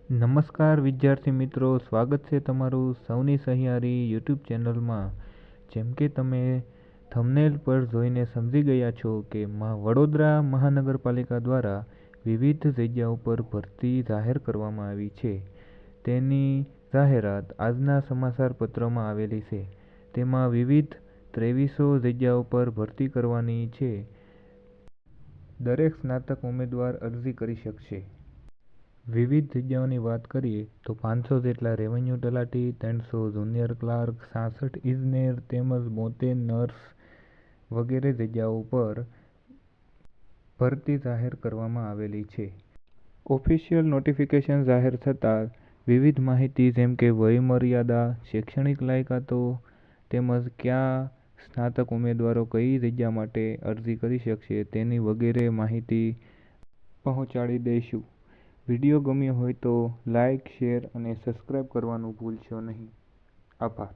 નમસ્કાર વિદ્યાર્થી મિત્રો, સ્વાગત છે તમારું સૌની સહિયારી યુટ્યુબ ચેનલમાં। જેમ કે તમે થંબનેલ પર જોઈને સમજી ગયા છો કે વડોદરા મહાનગરપાલિકા દ્વારા વિવિધ જગ્યાઓ પર ભરતી જાહેર કરવામાં આવી છે। તેની જાહેરાત આજના સમાચાર પત્રમાં આવેલી છે। તેમાં વિવિધ 2300 જગ્યાઓ પર ભરતી કરવાની છે। દરેક સ્નાતક ઉમેદવાર અરજી કરી શકશે। વિવિધ જગ્યાઓની વાત કરીએ તો 500 જેટલા રેવન્યુ તલાટી, 300 જુનિયર ક્લાર્ક, 66 ઇજનેર તેમજ 72 નર્સ વગેરે જગ્યાઓ પર ભરતી જાહેર કરવામાં આવેલી છે। ઓફિશિયલ નોટિફિકેશન જાહેર થતાં વિવિધ માહિતી જેમ કે વયમર્યાદા, શૈક્ષણિક લાયકાતો તેમજ કયા સ્નાતક ઉમેદવારો કઈ જગ્યા માટે અરજી કરી શકશે તેની વગેરે માહિતી પહોંચાડી દઈશું। વિડીયો ગમ્યો હોય તો લાઇક, શેર અને સબસ્ક્રાઇબ કરવાનું ભૂલશો નહીં। આભાર।